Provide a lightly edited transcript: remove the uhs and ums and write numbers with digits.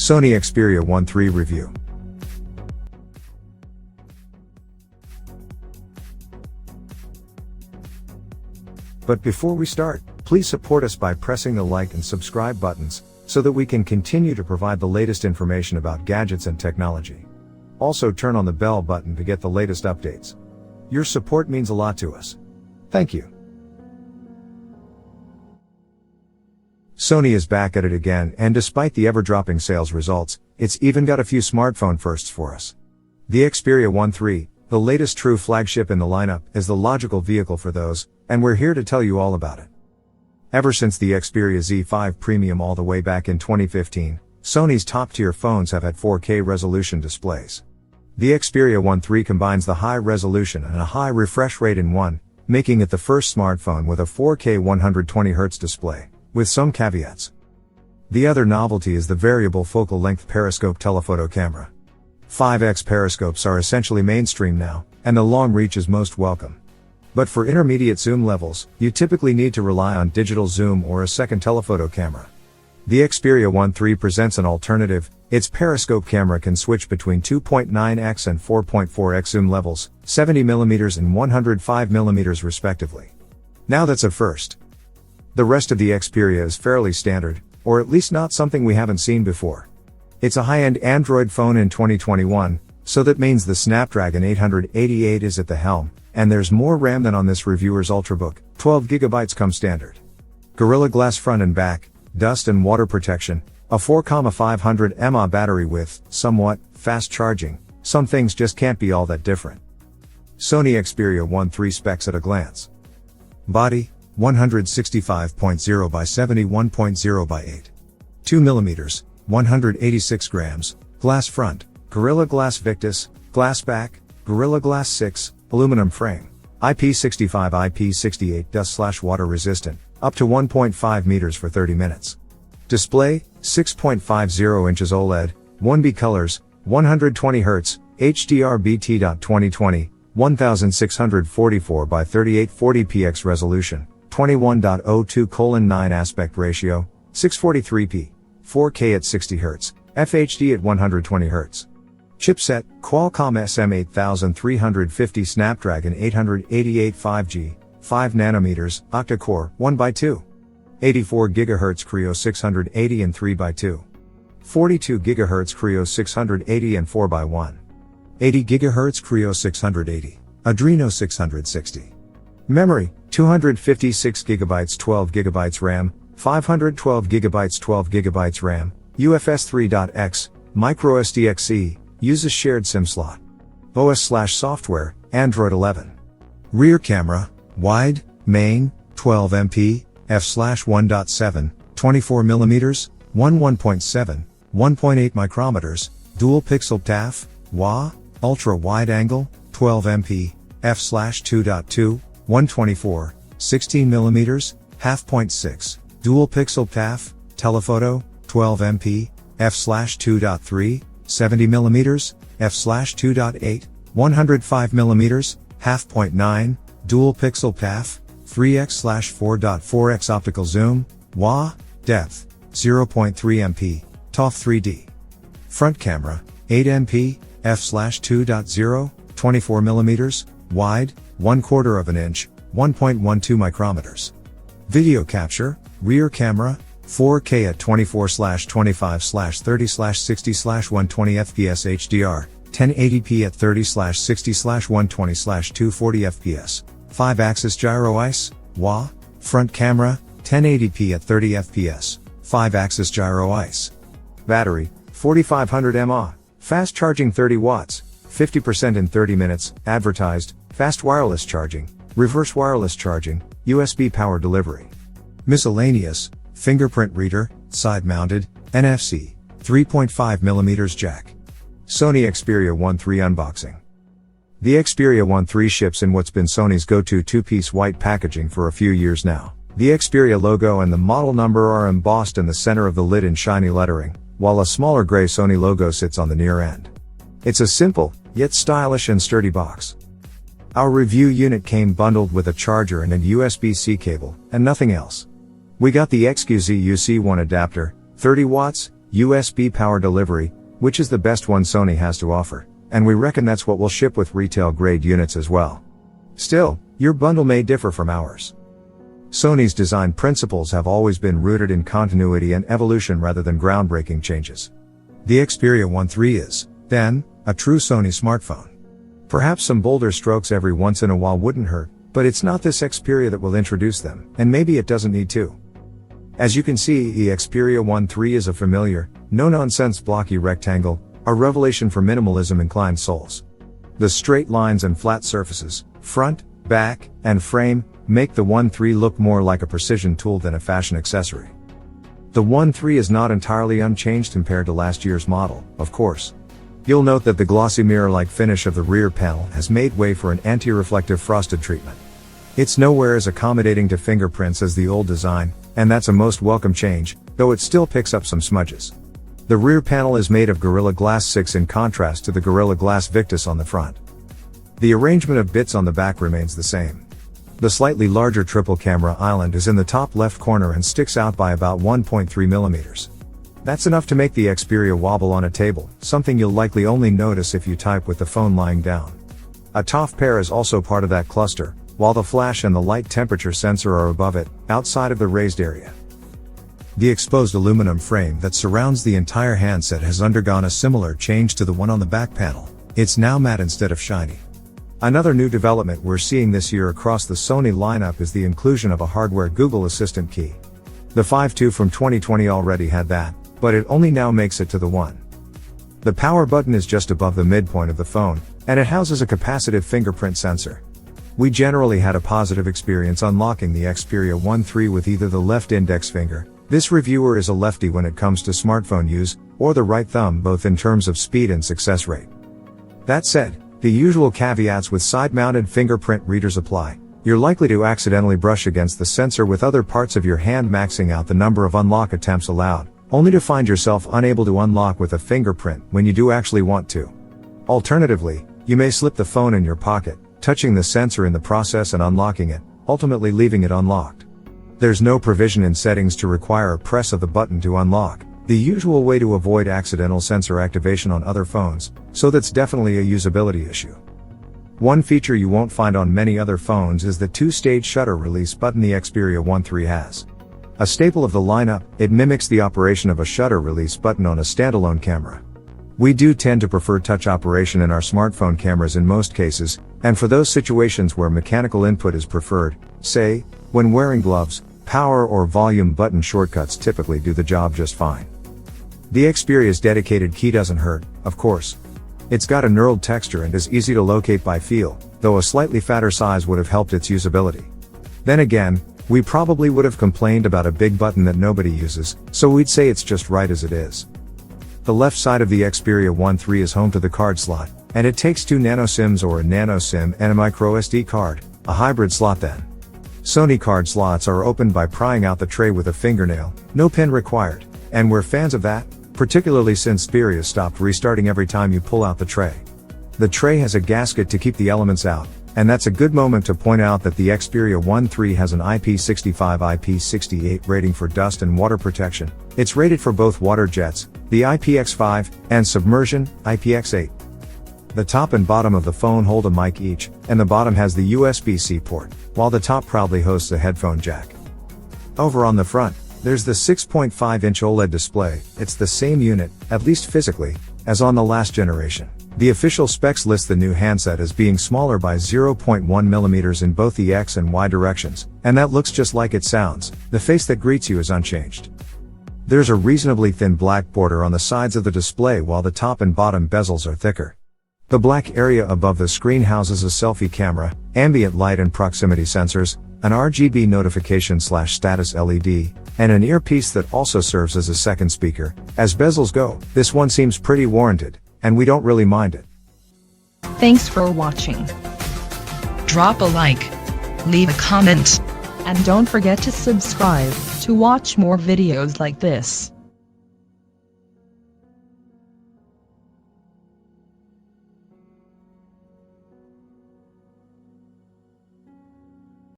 Sony Xperia Z5 review. But before we start, please support us by pressing the like and subscribe buttons, so that we can continue to provide the latest information about gadgets and technology. Also turn on the bell button to get the latest updates. Your support means a lot to us. Thank you. Sony is back at it again, and despite the ever-dropping sales results, it's even got a few smartphone firsts for us. The Xperia Z5, the latest true flagship in the lineup, is the logical vehicle for those, and we're here to tell you all about it. Ever since the Xperia Z5 Premium all the way back in 2015, Sony's top-tier phones have had 4K resolution displays. The Xperia Z5 combines the high resolution and a high refresh rate in one, making it the first smartphone with a 4K 120Hz display, with some caveats. The other novelty is the variable focal length periscope telephoto camera. 5x periscopes are essentially mainstream now, and the long reach is most welcome. But for intermediate zoom levels, you typically need to rely on digital zoom or a second telephoto camera. The Xperia Z5 presents an alternative. Its periscope camera can switch between 2.9x and 4.4x zoom levels, 70mm and 105mm respectively. Now that's a first. The rest of the Xperia is fairly standard, or at least not something we haven't seen before. It's a high-end Android phone in 2021, so that means the Snapdragon 888 is at the helm, and there's more RAM than on this reviewer's Ultrabook. 12GB come standard. Gorilla Glass front and back, dust and water protection, a 4,500 mAh battery with, somewhat, fast charging. Some things just can't be all that different. Sony Xperia Z3 specs at a glance. Body, 165.0 by 71.0 by 8. 2mm, 186 grams, glass front, Gorilla Glass Victus, glass back, Gorilla Glass 6, aluminum frame, IP65 IP68 dust/water resistant, up to 1.5 meters for 30 minutes. Display, 6.50 inches OLED, 1B colors, 120Hz, HDR-BT.2020, 1644 by 3840 px resolution, 21.02:9 aspect ratio, 643p, 4K at 60Hz, FHD at 120Hz. Chipset, Qualcomm SM8350 Snapdragon 888 5G, 5nm, octa-core, 1x2. 84 GHz Creo 680 and 3x2. 42 GHz Creo 680 and 4x1. 80 GHz Creo 680, Adreno 660. Memory, 256 GB 12 GB RAM, 512 GB 12 GB RAM, UFS 3.x, microSD-XE, uses shared SIM slot. OS/software, Android 11. Rear camera, wide, main, 12MP, f/1.7, 24mm, 1.7, 1.8 micrometers, dual pixel TAF, WA, ultra wide angle, 12MP, f/2.2, 124, 16mm, 1/2.6, dual pixel TAF, telephoto, 12MP, f/2.3, 70mm, f/2.8, 105mm, 1/2.9, dual pixel TAF, 3x/4.4x optical zoom, WA, depth, 0.3MP, TOF 3D. Front camera, 8MP, f/2.0, 24mm, wide, 1/4 inch, 1.12 micrometers. Video capture, rear camera, 4K at 24/25/30/60/120 fps HDR, 1080p at 30/60/120/240 fps, 5-axis gyro ICE, WA, front camera, 1080p at 30 fps, 5-axis gyro ICE. Battery, 4500 mAh, fast charging 30 watts, 50% in 30 minutes, advertised, fast wireless charging, reverse wireless charging, USB power delivery. Miscellaneous, fingerprint reader, side-mounted, NFC, 3.5mm jack. Sony Xperia Z3 unboxing. The Xperia Z3 ships in what's been Sony's go-to two-piece white packaging for a few years now. The Xperia logo and the model number are embossed in the center of the lid in shiny lettering, while a smaller gray Sony logo sits on the near end. It's a simple, yet stylish and sturdy box. Our review unit came bundled with a charger and a USB-C cable, and nothing else. We got the XQZ UC1 adapter, 30 watts, USB power delivery, which is the best one Sony has to offer, and we reckon that's what will ship with retail grade units as well. Still, your bundle may differ from ours. Sony's design principles have always been rooted in continuity and evolution rather than groundbreaking changes. The Xperia Z5 is, then, a true Sony smartphone. Perhaps some bolder strokes every once in a while wouldn't hurt, but it's not this Xperia that will introduce them, and maybe it doesn't need to. As you can see, the Xperia Z5 is a familiar, no-nonsense blocky rectangle, a revelation for minimalism-inclined souls. The straight lines and flat surfaces, front, back, and frame, make the Z5 look more like a precision tool than a fashion accessory. The Z5 is not entirely unchanged compared to last year's model, of course. You'll note that the glossy mirror-like finish of the rear panel has made way for an anti-reflective frosted treatment. It's nowhere as accommodating to fingerprints as the old design, and that's a most welcome change, though it still picks up some smudges. The rear panel is made of Gorilla Glass 6 in contrast to the Gorilla Glass Victus on the front. The arrangement of bits on the back remains the same. The slightly larger triple camera island is in the top left corner and sticks out by about 1.3 millimeters. That's enough to make the Xperia wobble on a table, something you'll likely only notice if you type with the phone lying down. A TOF pair is also part of that cluster, while the flash and the light temperature sensor are above it, outside of the raised area. The exposed aluminum frame that surrounds the entire handset has undergone a similar change to the one on the back panel. It's now matte instead of shiny. Another new development we're seeing this year across the Sony lineup is the inclusion of a hardware Google Assistant key. The 5.2 from 2020 already had that, but it only now makes it to the one. The power button is just above the midpoint of the phone, and it houses a capacitive fingerprint sensor. We generally had a positive experience unlocking the Xperia Z5 with either the left index finger, this reviewer is a lefty when it comes to smartphone use, or the right thumb, both in terms of speed and success rate. That said, the usual caveats with side-mounted fingerprint readers apply. You're likely to accidentally brush against the sensor with other parts of your hand, maxing out the number of unlock attempts allowed, only to find yourself unable to unlock with a fingerprint when you do actually want to. Alternatively, you may slip the phone in your pocket, touching the sensor in the process and unlocking it, ultimately leaving it unlocked. There's no provision in settings to require a press of the button to unlock, the usual way to avoid accidental sensor activation on other phones, so that's definitely a usability issue. One feature you won't find on many other phones is the two-stage shutter release button the Xperia Z5 has. A staple of the lineup, it mimics the operation of a shutter release button on a standalone camera. We do tend to prefer touch operation in our smartphone cameras in most cases, and for those situations where mechanical input is preferred, say, when wearing gloves, power or volume button shortcuts typically do the job just fine. The Xperia's dedicated key doesn't hurt, of course. It's got a knurled texture and is easy to locate by feel, though a slightly fatter size would have helped its usability. Then again, we probably would have complained about a big button that nobody uses, so we'd say it's just right as it is. The left side of the Xperia Z5 is home to the card slot, and it takes 2 nano SIMs or a nano SIM and a micro SD card, a hybrid slot then. Sony card slots are opened by prying out the tray with a fingernail, no pin required, and we're fans of that, particularly since Xperia stopped restarting every time you pull out the tray. The tray has a gasket to keep the elements out, and that's a good moment to point out that the Xperia Z5 has an IP65 IP68 rating for dust and water protection. It's rated for both water jets, the IPX5, and submersion, IPX8. The top and bottom of the phone hold a mic each, and the bottom has the USB-C port, while the top proudly hosts a headphone jack. Over on the front, there's the 6.5-inch OLED display. It's the same unit, at least physically, as on the last generation. The official specs list the new handset as being smaller by 0.1 mm in both the X and Y directions, and that looks just like it sounds. The face that greets you is unchanged. There's a reasonably thin black border on the sides of the display while the top and bottom bezels are thicker. The black area above the screen houses a selfie camera, ambient light and proximity sensors, an RGB notification/status LED, and an earpiece that also serves as a second speaker. As bezels go, this one seems pretty warranted, and we don't really mind it. Thanks for watching. Drop a like, leave a comment, and don't forget to subscribe to watch more videos like this.